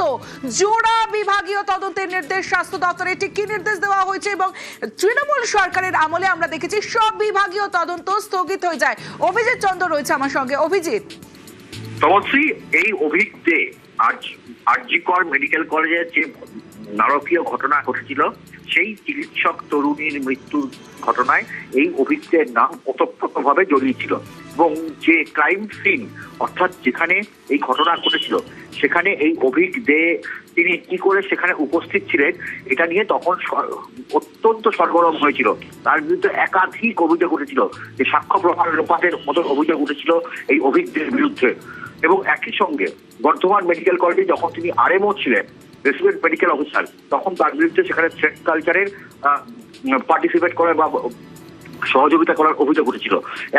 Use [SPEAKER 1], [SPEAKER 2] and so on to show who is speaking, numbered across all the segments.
[SPEAKER 1] তদন্ত, জোড়া বিভাগীয় তদন্তের নির্দেশ স্বাস্থ্য দপ্তরে। ঠিক কি নির্দেশ দেওয়া হয়েছে? এবং তৃণমূল সরকারের আমলে আমরা দেখেছি সব বিভাগীয় তদন্ত স্থগিত হয়ে যায়। অভিজিৎ চন্দ্র রয়েছে আমার সঙ্গে। অভিজিৎ,
[SPEAKER 2] তমশ্রী, এই অভিজ্ঞে আরজিকর মেডিকেল কলেজের যে নারকীয় ঘটনা ঘটেছিল, সেই চিকিৎসক তরুণীর মৃত্যুর ঘটনায় এই অভিজ্ঞের নাম ওতপ্রোতভাবে জড়িয়েছিল এবং যে ক্রাইম সিন অর্থাৎ যেখানে এই ঘটনা ঘটেছিল সেখানে এই অভিজ্ঞে তিনি কি করে সেখানে উপস্থিত ছিলেন এটা নিয়ে তখন অত্যন্ত সরগরম হয়েছিল। তার বিরুদ্ধে একাধিক অভিযোগ উঠেছিল, যে সাক্ষ্য প্রমাণ লোপাটের মতো অভিযোগ উঠেছিল এই অভিজ্ঞের বিরুদ্ধে। এবং একই সঙ্গে বর্ধমান মেডিকেল কলেজে যখন তিনি আরএমও ছিলেন, রেসিডেন্ট মেডিকেল অফিসার, তখন তার বিরুদ্ধে সেখানে থ্রেট কালচারের পার্টিসিপেট করে বা সহযোগিতা করার অভিযোগ উঠেছিল।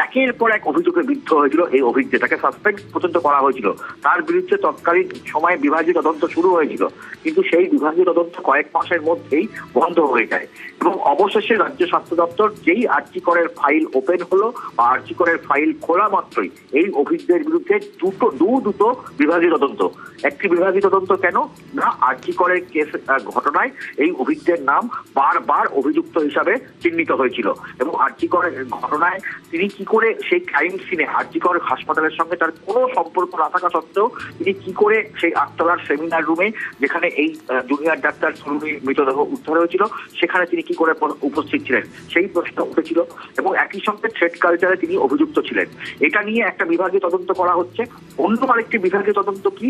[SPEAKER 2] একের পর এক অভিযোগে বিদ্ধ হয়েছিল এই অভিজ্ঞ, তাকে সাসপেন্ড পর্যন্ত করা হয়েছিল। তার বিরুদ্ধে তৎকালীন সময়ে বিভাগীয় তদন্ত শুরু হয়েছিল, কিন্তু সেই বিভাগীয় তদন্ত কয়েক মাসের মধ্যেই বন্ধ হয়ে যায় এবং অবশেষে রাজ্য স্বাস্থ্য দপ্তর যেই আরজিকরের ফাইল ওপেন হলো বা আরজিকরের ফাইল খোলা মাত্রই এই অভিজ্ঞের বিরুদ্ধে দুটো বিভাগীয় তদন্ত। একটি বিভাগীয় তদন্ত কেন না, আরজিকরের কেস ঘটনায় এই অভিজ্ঞের নাম বারবার অভিযুক্ত হিসাবে চিহ্নিত হয়েছিল এবং আরজিকরের ঘটনায় তিনি কি করে সেই ক্রাইম সিনে আরজিকর হাসপাতালের সঙ্গে তার কোনো সম্পর্ক না থাকা সত্ত্বেও তিনি কি করে সেই আটতলার সেমিনার রুমে যেখানে এই জুনিয়র ডাক্তার তরুণীর মৃতদেহ উদ্ধার হয়েছিল সেখানে তিনি কি করে উপস্থিত ছিলেন, সেই প্রশ্ন উঠেছিল। এবং একই সঙ্গে থ্রেট কালচারে তিনি অভিযুক্ত ছিলেন। এটা নিয়ে একটা বিভাগীয় তদন্ত করা হচ্ছে। অন্য আরেকটি বিভাগীয় তদন্ত কি,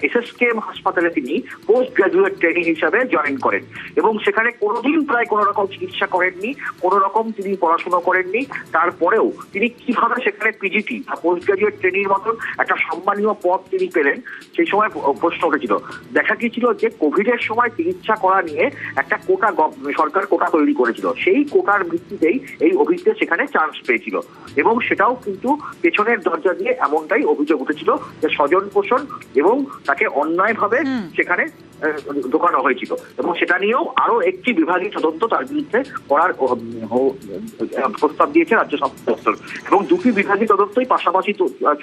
[SPEAKER 2] এসএসকেএম হাসপাতালে তিনি পোস্ট গ্রাজুয়েট ট্রেনিং হিসাবে জয়েন করেন এবং সেখানে কোনোদিন প্রায় কোনো রকম চিকিৎসা করেননি, কোনো রকম তিনি পড়াশোনা করেননি। তারপরেও তিনি কিভাবে সেখানে পিজিটি বা পোস্ট গ্রাজুয়েট ট্রেনিং মতন একটা সম্মানীয় পদ তিনি পেলেন, সেই সময় প্রশ্ন উঠেছিল। দেখা গিয়েছিল যে কোভিডের সময় চিকিৎসা করা নিয়ে একটা কোটা সরকার কোটা তৈরি করেছিল, সেই কোটার ভিত্তিতেই এই অভিজ্ঞ সেখানে চান্স পেয়েছিল এবং সেটাও কিন্তু পেছনের দরজা দিয়ে এমনটাই অভিযোগ উঠেছিল যে স্বজন পোষণ এবং তাকে অন্যায়ভাবে সেখানে ঢোকানো হয়েছিল এবং সেটা নিয়েও আরো একটি বিভাগীয় তদন্ত তার বিরুদ্ধে করার প্রস্তাব দিয়েছে রাজ্য স্বাস্থ্য দপ্তর এবং দুটি বিভাগীয় তদন্তই পাশাপাশি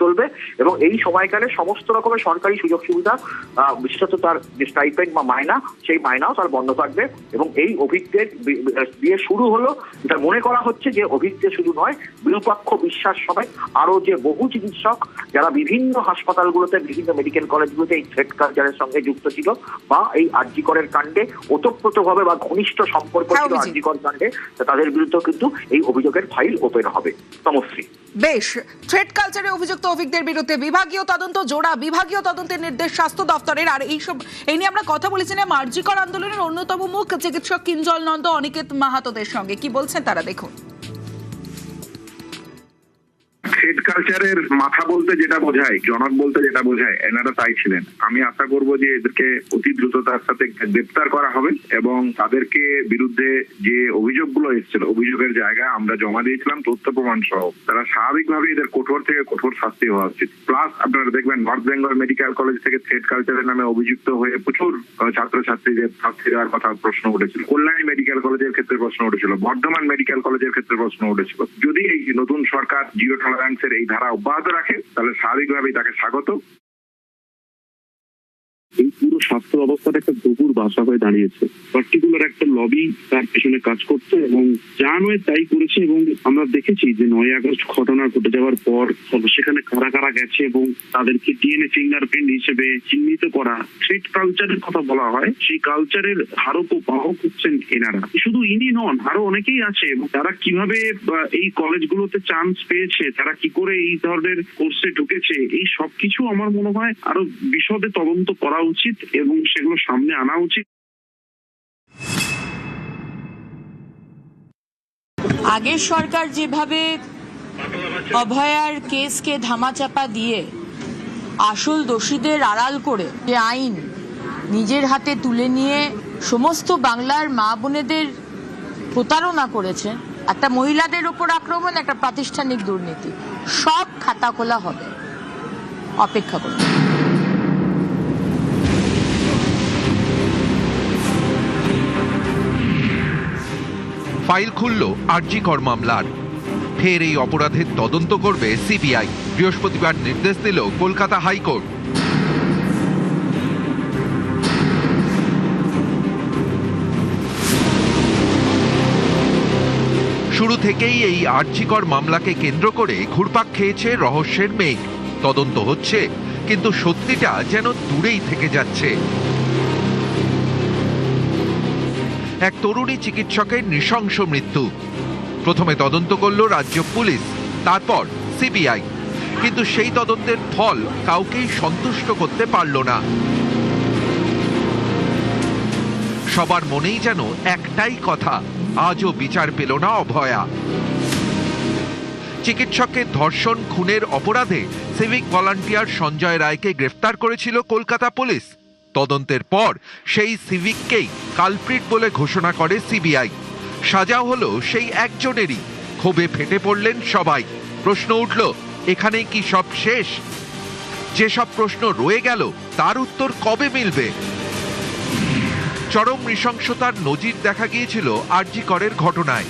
[SPEAKER 2] চলবে এবং এই সময়কালে সমস্ত রকমের সরকারি সুযোগ সুবিধা, বিশেষত তার যে স্টাইপেন্ড বা মায়না, সেই মায়নাও তার বন্ধ থাকবে এবং এই অভিজ্ঞের দিয়ে শুরু হলো। এটা মনে করা হচ্ছে যে অভিজ্ঞ শুধু নয়, বিরূপাক্ষ বিশ্বাস সমেত আরো যে বহু চিকিৎসক যারা বিভিন্ন হাসপাতালগুলোতে, বিভিন্ন মেডিকেল কলেজগুলোতে এই থ্রেট কালচারের সঙ্গে যুক্ত ছিল বা এই আরজিকরের কাণ্ডে ওতপ্রোতভাবে বা ঘনিষ্ঠ সম্পর্ক ছিল আরজিকর কাণ্ডে, তাদের বিরুদ্ধে কিন্তু এই অভিযোগের ফাইল ওপেন হবে। তমশ্রী,
[SPEAKER 1] বেশ, থ্রেট কালচারে অভিযুক্ত অভিজ্ঞদের বিরুদ্ধে বিভাগীয় তদন্ত, জোড়া বিভাগীয় তদন্তের নির্দেশ স্বাস্থ্য দপ্তরের। আর এই নিয়ে আমরা কথা বলেছিলাম আরজিকর আন্দোলনের অন্যতম মুখ চিকিৎসক কিঞ্জল নন্দ, অনিকেত মাহাতোদের সঙ্গে। কি বলছেন তারা, দেখুন।
[SPEAKER 3] থ্রেট কালচারের মাথা বলতে যেটা বোঝায়, জনক বলতে যেটা বোঝায়, এনারা তাই ছিলেন। আমি আশা করব যে এদেরকে অতি দ্রুততার সাথে গ্রেপ্তার করা হবে এবং তাদেরকে বিরুদ্ধে যে অভিযোগগুলো এসেছিল, অভিযোগের জায়গায় আমরা জমা দিয়েছিলাম তথ্য প্রমাণ সহ, তারা স্বাভাবিকভাবে এদের কঠোর থেকে কঠোর শাস্তি হওয়া উচিত। প্লাস আপনারা দেখবেন নর্থ বেঙ্গল মেডিকেল কলেজ থেকে থ্রেট কালচারের নামে অভিযুক্ত হয়ে প্রচুর ছাত্রছাত্রীদের শাস্তি দেওয়ার কথা প্রশ্ন উঠেছিল। কল্যাণী মেডিকেল কলেজের ক্ষেত্রে প্রশ্ন উঠেছিল, বর্ধমান মেডিকেল কলেজের ক্ষেত্রে প্রশ্ন উঠেছিল। যদি এই নতুন সরকার জিরো টলারেন্সের এই ধারা অব্যাহত রাখে তাহলে স্বাভাবিকভাবেই তাকে স্বাগত।
[SPEAKER 4] এই পুরো স্বাস্থ্য ব্যবস্থাটা একটা দুপুর বাসা হয়ে দাঁড়িয়েছে। পার্টিকুলার একটা লবি তার পেছনে কাজ করছে এবং যা নয় তাই করেছে। এবং আমরা দেখেছি যে 9 আগস্ট ঘটনা ঘটে যাওয়ার পর সেখানে কারা কারা গেছে এবং তাদেরকে ডিএনএ ফিঙ্গারপ্রিন্ট হিসেবে চিহ্নিত করা। থ্রেট কালচারের কথা বলা হয়, সেই কালচারের ধারক ও বাহক হচ্ছেন এনারা। শুধু ইনি নন, আরো অনেকেই আছে এবং তারা কিভাবে এই কলেজগুলোতে চান্স পেয়েছে, তারা কি করে এই ধরনের কোর্সে ঢুকেছে, এই সবকিছু আমার মনে হয় আরো বিশদে তদন্ত করা উচিত এবং সেগুলো সামনে আনা উচিত।
[SPEAKER 5] আগের সরকার যেভাবে অভয়ার কেসকে ধামাচাপা দিয়ে আসল দোষীদের আড়াল করে যে আইন নিজের হাতে তুলে নিয়ে সমস্ত বাংলার মা বোনেদের প্রতারণা করেছে, একটা মহিলাদের উপর আক্রমণ, একটা প্রাতিষ্ঠানিক দুর্নীতি, সব খাতা খোলা হবে। অপেক্ষা করুন।
[SPEAKER 6] ফাইল খুলল আরজিকর মামলার। ফের এই অপরাধের তদন্ত করবে সিবিআই। বৃহস্পতিবার নির্দেশ দিল কলকাতা হাইকোর্ট। শুরু থেকেই এই আরজিকর মামলাকে কেন্দ্র করে ঘুরপাক খেয়েছে রহস্যের মেঘ। তদন্ত হচ্ছে, কিন্তু সত্যিটা যেন দূরেই থেকে যাচ্ছে। এক তরুণী চিকিৎসকের নৃশংস মৃত্যু। প্রথমে তদন্ত করল রাজ্য পুলিশ, তারপর সিবিআই, কিন্তু সেই তদন্তের ফল কাউকেই সন্তুষ্ট করতে পারল না। সবার মনেই যেন একটাই কথা, আজও বিচার পেল না অভয়া। চিকিৎসকের ধর্ষণ খুনের অপরাধে সিভিক ভলান্টিয়ার সঞ্জয় রায়কে গ্রেফতার করেছিল কলকাতা পুলিশ। তদন্তের পর সেই সিভিককেই কালপ্রিট বলে ঘোষণা করে সিবিআই। সাজা হলো সেই একজনেরই। ক্ষোভে ফেটে পড়লেন সবাই। প্রশ্ন উঠল, এখানেই কি সব শেষ? যেসব প্রশ্ন রয়ে গেল তার উত্তর কবে মিলবে? চরম নৃশংসতার নজির দেখা গিয়েছিল আরজিকরের ঘটনায়।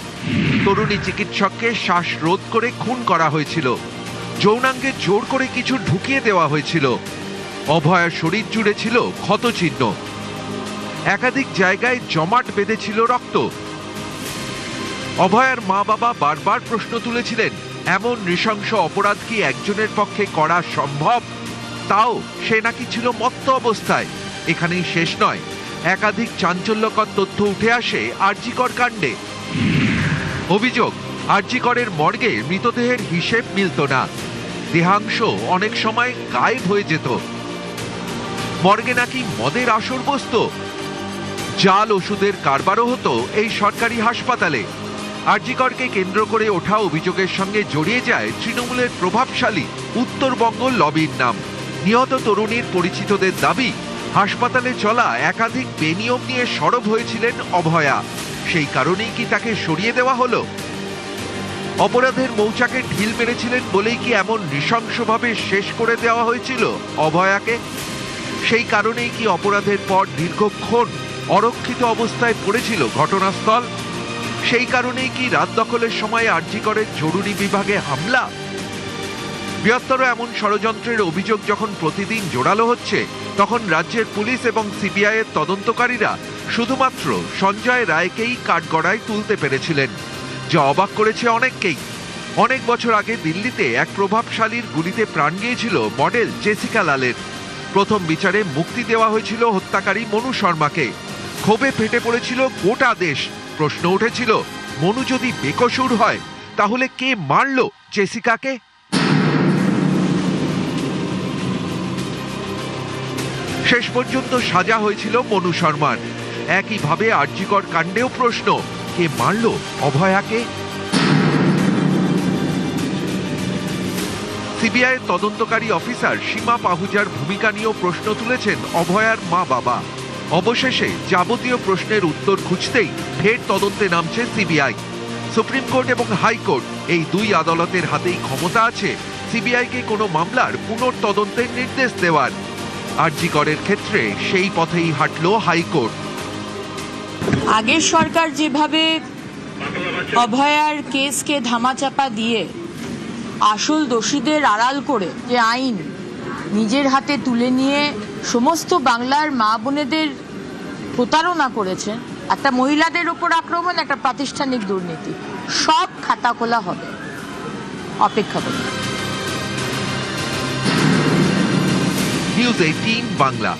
[SPEAKER 6] তরুণী চিকিৎসককে শ্বাসরোধ করে খুন করা হয়েছিল। যৌনাঙ্গে জোর করে কিছু ঢুকিয়ে দেওয়া হয়েছিল। অভয়ার শরীর জুড়ে ছিল ক্ষতচিহ্ন। একাধিক জায়গায় জমাট বেঁধেছিল রক্ত। অভয়ার মা বাবা বারবার প্রশ্ন তুলেছিলেন, এমন নৃশংস অপরাধ কি একজনের পক্ষে করা সম্ভব? তাও সে নাকি ছিল মত্ত অবস্থায়। এখানেই শেষ নয়, একাধিক চাঞ্চল্যকর তথ্য উঠে আসে আরজিকর কাণ্ডে। অভিযোগ, আরজিকরের মর্গে মৃতদেহের হিসেব মিলত না। দেহাংশ অনেক সময় গায়েব হয়ে যেত। মর্গে নাকি মদের আসর বসতো। জাল ওষুধের কারবারও হতো এই সরকারি হাসপাতালে। আরজিকরকে কেন্দ্র করে ওঠা অভিযোগের সঙ্গে জড়িয়ে যায় তৃণমূলের প্রভাবশালী উত্তরবঙ্গ লবির নাম। নিহত তরুণীর পরিচিতদের দাবি, হাসপাতালে চলা একাধিক বেনিয়ম নিয়ে সরব হয়েছিলেন অভয়া। সেই কারণেই কি তাকে সরিয়ে দেওয়া হলো? অপরাধের মৌচাকে ঢিল মেরেছিলেন বলেই কি এমন নৃশংসভাবে শেষ করে দেওয়া হয়েছিল অভয়াকে? সেই কারণেই কি অপরাধের পর দীর্ঘক্ষণ অরক্ষিত অবস্থায় পড়েছিল ঘটনাস্থল? সেই কারণেই কি রাত দখলের সময় আরজিকরের জরুরি বিভাগে হামলা? বৃহত্তর এমন ষড়যন্ত্রের অভিযোগ যখন প্রতিদিন জোরালো হচ্ছে, তখন রাজ্যের পুলিশ এবং সিবিআই এর তদন্তকারীরা শুধুমাত্র সঞ্জয় রায়কেই কাঠগড়ায় তুলতে পেরেছিলেন, যা অবাক করেছে অনেককেই। অনেক বছর আগে দিল্লিতে এক প্রভাবশালীর গুলিতে প্রাণ গিয়েছিল মডেল জেসিকা লালের। প্রথম বিচারে মুক্তি দেওয়া হয়েছিল হত্যাকারী মনু শর্মাকে। ক্ষোভে ফেটে পড়েছিল গোটা দেশ। প্রশ্ন উঠেছিল, মনু যদি বেকসুর হয় তাহলে কে মারল জেসিকাকে? শেষ পর্যন্ত সাজা হয়েছিল মনু শর্মার। একইভাবে আরজিকর কাণ্ডেও প্রশ্ন, কে মারল অভয়াকে? সিবিআই তদন্তকারী অফিসার সীমা পাহুজার ভূমিকা নিয়েও প্রশ্ন তুলেছেন অভয়ার মা বাবা। অবশেষে যাবতীয় প্রশ্নের উত্তর খুঁজতেই ফের তদন্তে নামছে সিবিআই। সুপ্রিম কোর্ট এবং হাইকোর্ট এই দুই আদালতের হাতেই ক্ষমতা আছে সিবিআইকে কোনো মামলার পুনর্তদন্তের নির্দেশ দেওয়ার। আরজিকরের ক্ষেত্রে সেই পথেই হাঁটল হাইকোর্ট।
[SPEAKER 5] আগের সরকার যেভাবে অভয়ার কেসকে ধামাচাপা দিয়ে আসল দোষীদের আড়াল করে যে আইন নিজের হাতে তুলে নিয়ে সমস্ত বাংলার মা বোনেদের প্রতারণা করেছে, একটা মহিলাদের উপর আক্রমণ, একটা প্রাতিষ্ঠানিক দুর্নীতি, সব খাতা খোলা হবে। অপেক্ষা করুন।
[SPEAKER 6] নিউজ 18 বাংলা।